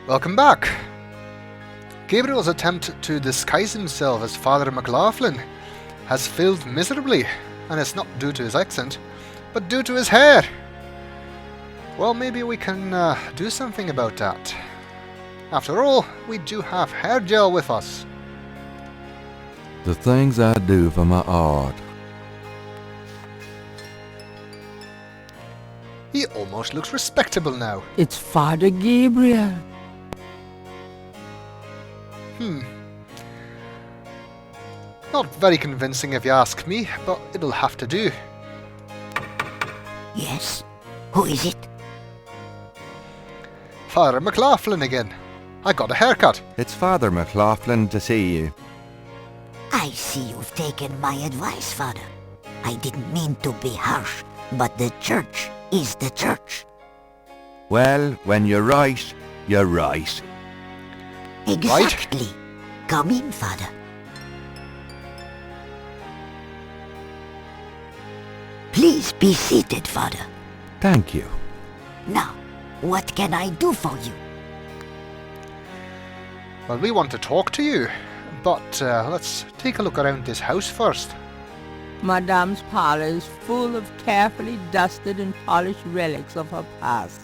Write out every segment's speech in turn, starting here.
Welcome back. Gabriel's attempt to disguise himself as Father McLaughlin has failed miserably, and it's not due to his accent, but due to his hair. Well, maybe we can do something about that. After all, we do have hair gel with us. The things I do for my art. He almost looks respectable now. It's Father Gabriel. Not very convincing if you ask me, but it'll have to do. Yes? Who is it? Father McLaughlin again. I got a haircut. It's Father McLaughlin to see you. I see you've taken my advice, Father. I didn't mean to be harsh, but the church is the church. Well, when you're right, you're right. Exactly. Come in, Father. Please be seated, Father. Thank you. Now, what can I do for you? Well, we want to talk to you, but let's take a look around this house first. Madame's parlor is full of carefully dusted and polished relics of her past.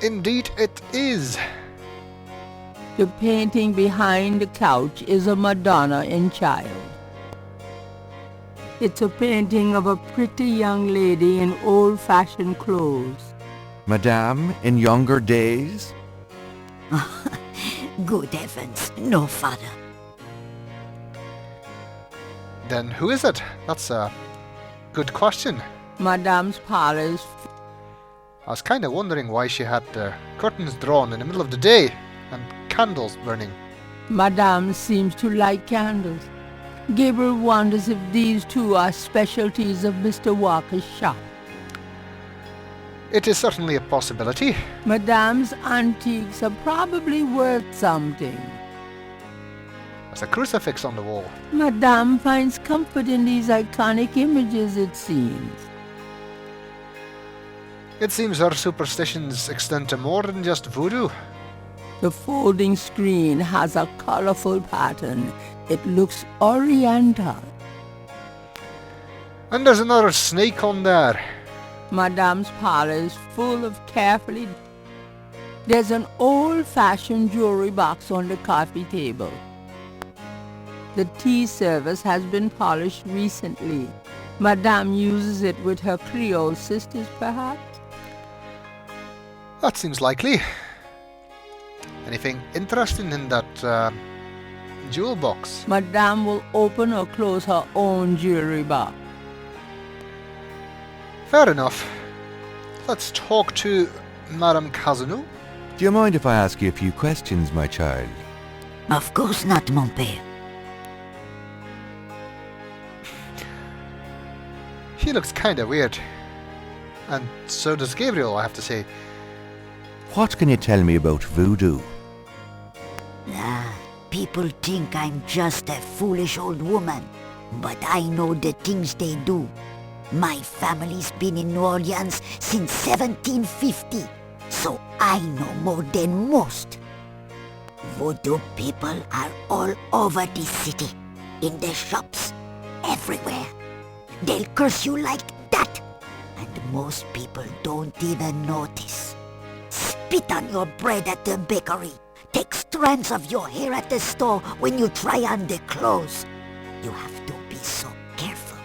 Indeed it is. The painting behind the couch is a Madonna in child. It's a painting of a pretty young lady in old-fashioned clothes. Madame, in younger days? Good heavens, no, Father. Then who is it? That's a good question. Madame's parlor is I was kind of wondering why she had the curtains drawn in the middle of the day and candles burning. Madame seems to like candles. Gabriel wonders if these two are specialties of Mr. Walker's shop. It is certainly a possibility. Madame's antiques are probably worth something. There's a crucifix on the wall. Madame finds comfort in these iconic images, it seems. It seems her superstitions extend to more than just voodoo. The folding screen has a colorful pattern. It looks oriental. And there's another snake on there. Madame's parlor is full of carefully... There's an old-fashioned jewelry box on the coffee table. The tea service has been polished recently. Madame uses it with her Creole sisters, perhaps? That seems likely. Anything interesting in that jewel box? Madame will open or close her own jewelry box. Fair enough. Let's talk to Madame Caza. Do you mind if I ask you a few questions, my child? Of course not, mon père. He looks kinda weird. And so does Gabriel, I have to say. What can you tell me about voodoo? People think I'm just a foolish old woman, but I know the things they do. My family's been in New Orleans since 1750, so I know more than most. Voodoo people are all over this city, in the shops, everywhere. They'll curse you like that, and most people don't even notice. Spit on your bread at the bakery. Take strands of your hair at the store when you try on the clothes. You have to be so careful.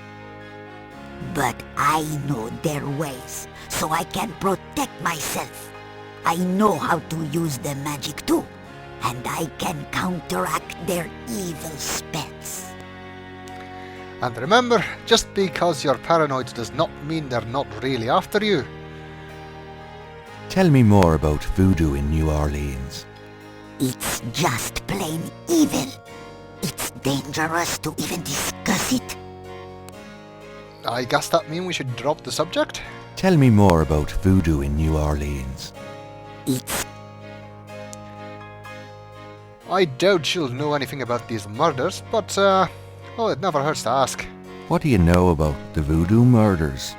But I know their ways, so I can protect myself. I know how to use the magic too, and I can counteract their evil spells. And remember, just because you're paranoid does not mean they're not really after you. Tell me more about voodoo in New Orleans. It's just plain evil. It's dangerous to even discuss it. I guess that means we should drop the subject? Tell me more about voodoo in New Orleans. It's... I doubt she'll know anything about these murders, but, well, it never hurts to ask. What do you know about the voodoo murders?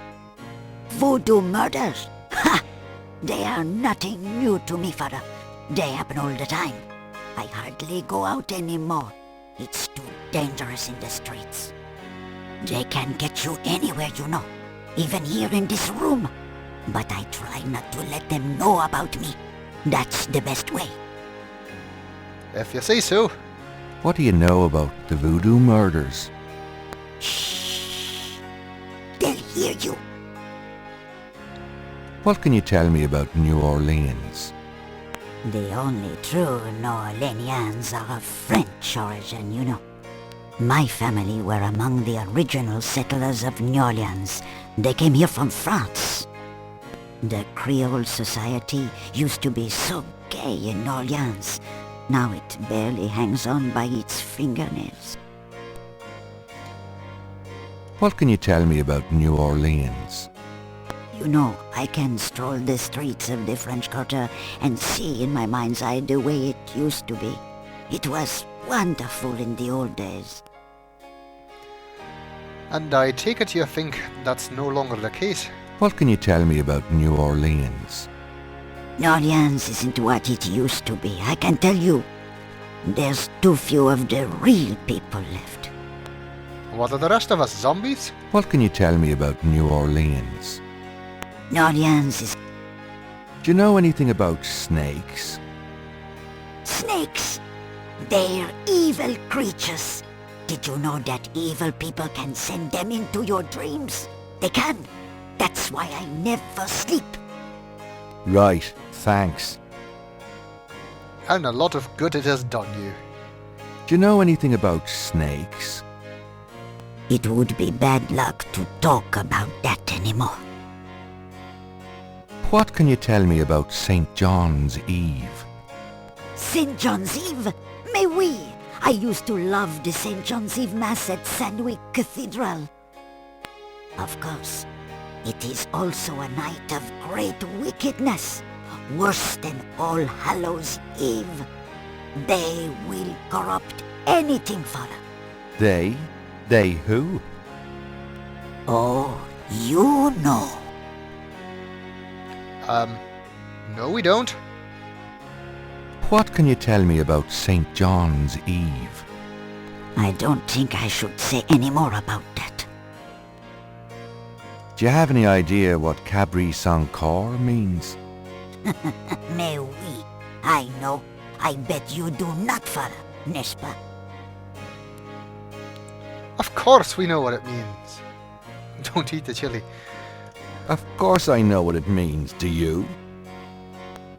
Voodoo murders? Ha! They are nothing new to me, father. They happen all the time. I hardly go out anymore. It's too dangerous in the streets. They can get you anywhere, you know. Even here in this room. But I try not to let them know about me. That's the best way. If you say so. What do you know about the Voodoo murders? Shh. They'll hear you. What can you tell me about New Orleans? The only true New Orleanians are of French origin, you know. My family were among the original settlers of New Orleans. They came here from France. The Creole society used to be so gay in New Orleans. Now it barely hangs on by its fingernails. What can you tell me about New Orleans? You know, I can stroll the streets of the French Quarter and see in my mind's eye the way it used to be. It was wonderful in the old days. And I take it you think that's no longer the case. What can you tell me about New Orleans? New Orleans isn't what it used to be, I can tell you. There's too few of the real people left. What are the rest of us, zombies? What can you tell me about New Orleans? New Orleans is... Do you know anything about snakes? snakes. They're evil creatures. Did you know that evil people can send them into your dreams? They can. That's why I never sleep. Right, thanks. And a lot of good it has done you. Do you know anything about snakes? It would be bad luck to talk about that anymore. What can you tell me about St. John's Eve? St. John's Eve? Mais oui! I used to love the St. John's Eve Mass at Sandwick Cathedral. Of course, it is also a night of great wickedness, worse than All Hallows Eve. They will corrupt anything, Father. They? They who? Oh, you know. No we don't. What can you tell me about St. John's Eve? I don't think I should say any more about that. Do you have any idea what Cabri sans corps means? Mais oui, I know. I bet you do not, Father, n'est-ce pas? Of course we know what it means. Don't eat the chili. Of course I know what it means, do you?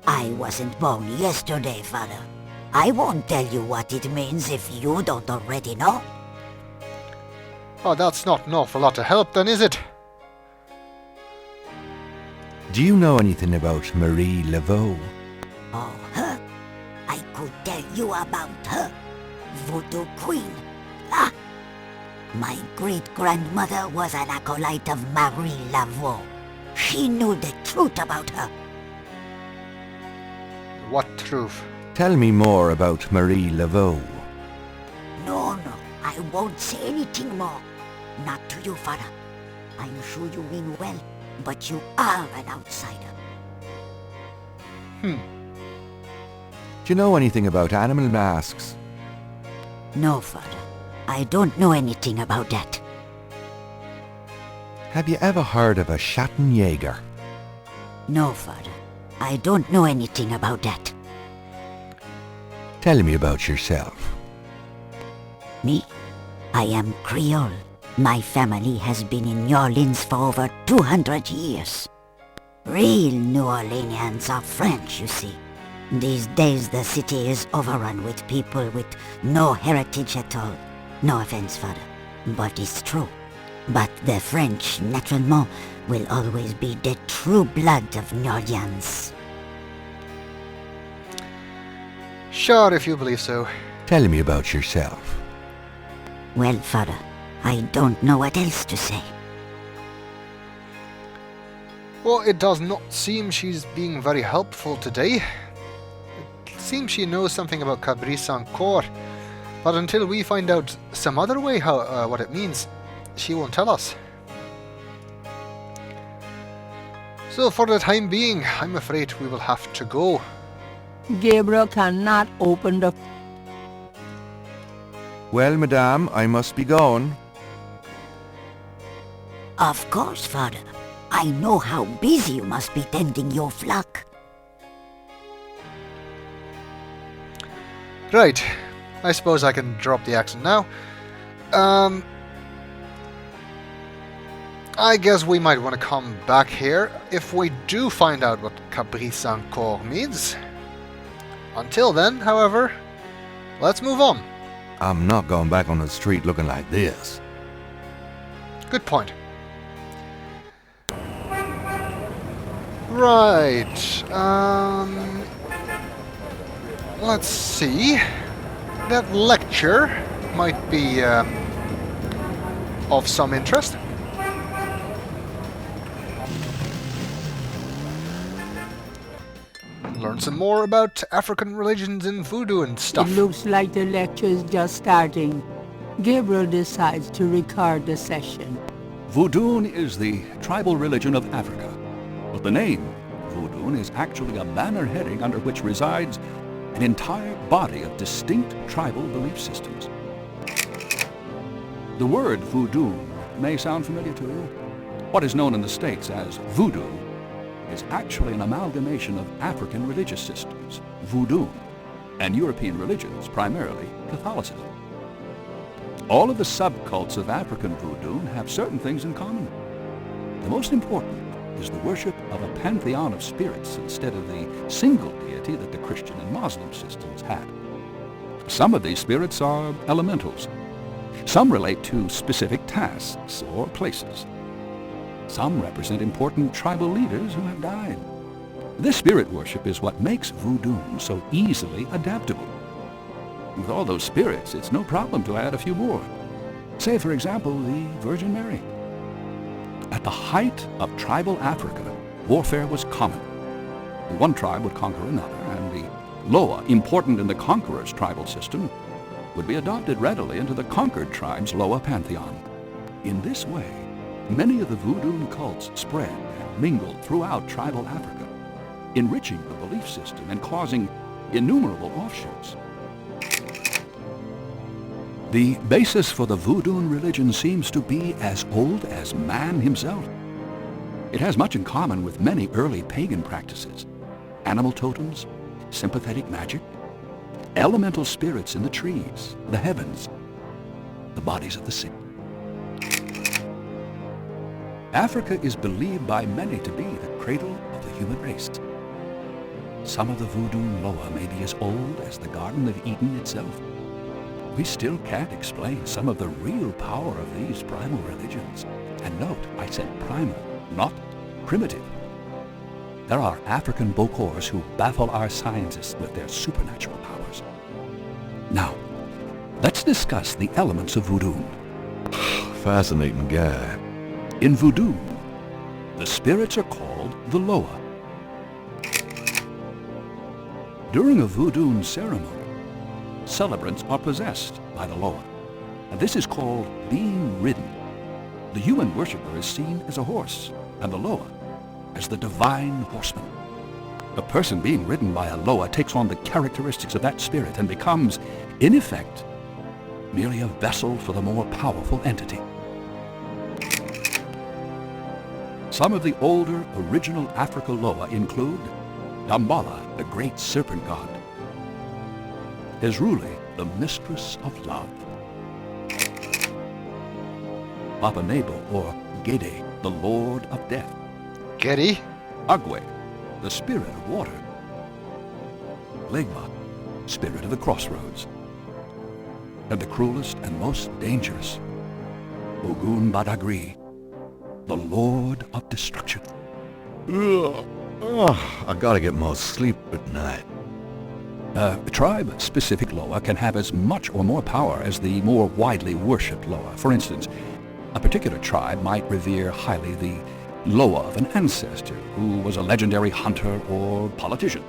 I wasn't born yesterday, Father. I won't tell you what it means if you don't already know. Oh, that's not an awful lot of help then, is it? Do you know anything about Marie Laveau? Oh, her? I could tell you about her. Voodoo Queen. Ah! My great-grandmother was an acolyte of Marie Laveau. She knew the truth about her. What truth? Tell me more about Marie Laveau. No, I won't say anything more. Not to you, Father. I'm sure you mean well, but you are an outsider. Do you know anything about animal masks? No, Father. I don't know anything about that. Have you ever heard of a Schattenjäger? No, Father. I don't know anything about that. Tell me about yourself. Me? I am Creole. My family has been in New Orleans for over 200 years. Real New Orleanians are French, you see. These days the city is overrun with people with no heritage at all. No offense, Father, but it's true. But the French, naturellement, will always be the true blood of New Orleans. Sure, if you believe so. Tell me about yourself. Well, Father, I don't know what else to say. Well, it does not seem she's being very helpful today. It seems she knows something about Cabri sans corps, but until we find out some other way what it means, she won't tell us. So for the time being, I'm afraid we will have to go. Gabriel cannot open the... Well, madame, I must be going. Of course, Father. I know how busy you must be tending your flock. Right. I suppose I can drop the accent now. I guess we might want to come back here if we do find out what Caprice encore means. Until then, however, let's move on. I'm not going back on the street looking like this. Good point. Right. Let's see. That lecture might be of some interest. Learn some more about African religions and voodoo and stuff. It looks like the lecture is just starting. Gabriel decides to record the session. Voodoo is the tribal religion of Africa, but the name Voodoo is actually a banner heading under which resides an entire body of distinct tribal belief systems. The word voodoo may sound familiar to you. What is known in the States as voodoo is actually an amalgamation of African religious systems, voodoo, and European religions, primarily Catholicism. All of the subcults of African voodoo have certain things in common. The most important is the worship of a pantheon of spirits instead of the single deity that the Christian and Muslim systems had. Some of these spirits are elementals. Some relate to specific tasks or places. Some represent important tribal leaders who have died. This spirit worship is what makes voodoo so easily adaptable. With all those spirits, it's no problem to add a few more. Say, for example, the Virgin Mary. At the height of tribal Africa, warfare was common. One tribe would conquer another, and the Loa, important in the conqueror's tribal system, would be adopted readily into the conquered tribe's Loa pantheon. In this way, many of the voodoo cults spread and mingled throughout tribal Africa, enriching the belief system and causing innumerable offshoots. The basis for the voodoo religion seems to be as old as man himself. It has much in common with many early pagan practices: animal totems, sympathetic magic, elemental spirits in the trees, the heavens, the bodies of the sick. Africa is believed by many to be the cradle of the human race. Some of the voodoo Loa may be as old as the Garden of Eden itself. We still can't explain some of the real power of these primal religions. And note, I said primal, not primitive. There are African Bokors who baffle our scientists with their supernatural powers. Now, let's discuss the elements of voodoo. Fascinating guy. In voodoo, the spirits are called the Loa. During a voodoo ceremony, celebrants are possessed by the Loa, and this is called being ridden. The human worshipper is seen as a horse, and the Loa as the divine horseman. A person being ridden by a Loa takes on the characteristics of that spirit and becomes, in effect, merely a vessel for the more powerful entity. Some of the older original Africa Loa include Dambala, the great serpent god; Ezruli, the mistress of love; Papa Nebo, or Gede, the lord of death; Getty? Agwe, the spirit of water; Legba, spirit of the crossroads; and the cruelest and most dangerous, Ogun Badagri, the lord of destruction. Ugh. Oh, I gotta get more sleep at night. A tribe-specific Loa can have as much or more power as the more widely worshipped Loa. For instance, a particular tribe might revere highly the Loa of an ancestor who was a legendary hunter or politician.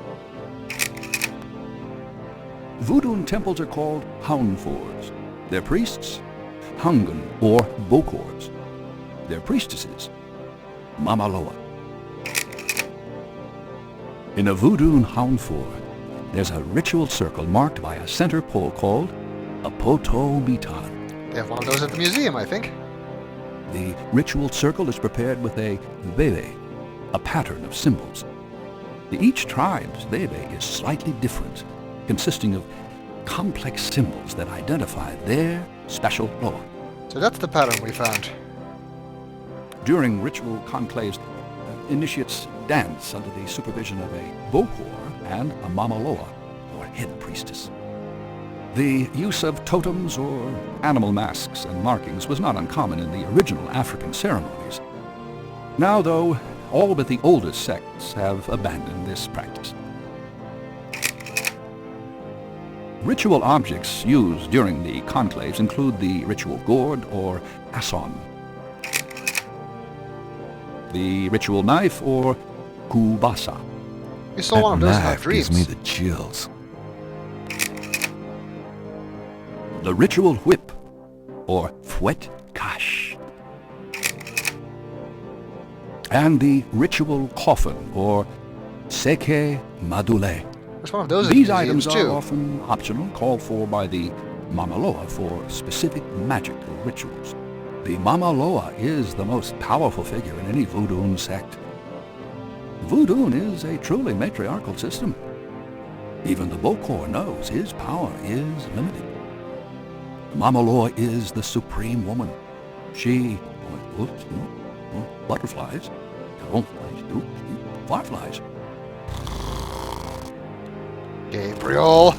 Voodoo temples are called Hounfors. Their priests, Hungan or Bokors. Their priestesses, Mama Loa. In a Voodoo Houndfour, there's a ritual circle marked by a center pole called a poto mitan. They have one of those at the museum, I think. The ritual circle is prepared with a veve, a pattern of symbols. Each tribe's veve is slightly different, consisting of complex symbols that identify their special law. So that's the pattern we found. During ritual conclaves, initiates dance under the supervision of a bokor and a mamaloa, or head priestess. The use of totems or animal masks and markings was not uncommon in the original African ceremonies. Now, though, all but the oldest sects have abandoned this practice. Ritual objects used during the conclaves include the ritual gourd or asson, the ritual knife or kubasa, We saw one of those in our Knife dreams. gives me the chills. the ritual whip or fouet cache, and the ritual coffin or seke madule. There's one of those These in items museums are too. often optional, called for by the mamaloa for specific magical rituals. The mamaloa is the most powerful figure in any Voodoo sect. Voodoo is a truly matriarchal system. Even the bokor knows his power is limited. The mamaloa is the supreme woman. She, butterflies, fireflies. Gabriel!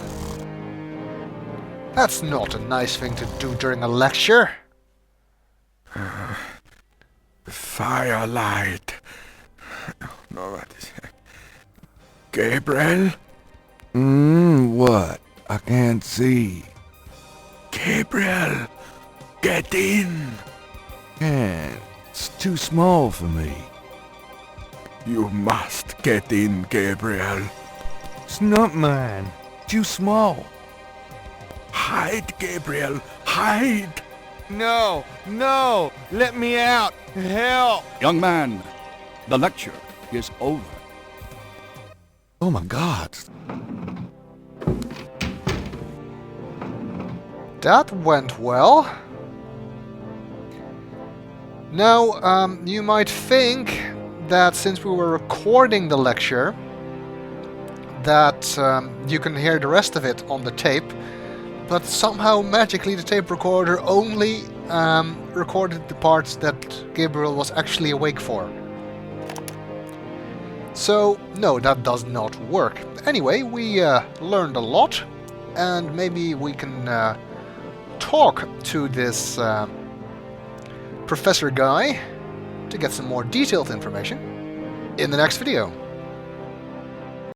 That's not a nice thing to do during a lecture. Firelight. No, what is it? Gabriel? What? I can't see. Gabriel! Get in! Can't. It's too small for me. You must get in, Gabriel. It's not mine. Too small. Hide, Gabriel! Hide! No! No! Let me out! Help! Young man, the lecture is over. Oh my God. That went well. Now, you might think that since we were recording the lecture, that you can hear the rest of it on the tape, but somehow magically the tape recorder only recorded the parts that Gabriel was actually awake for. So, no, that does not work. Anyway, we learned a lot, and maybe we can talk to this professor guy to get some more detailed information in the next video.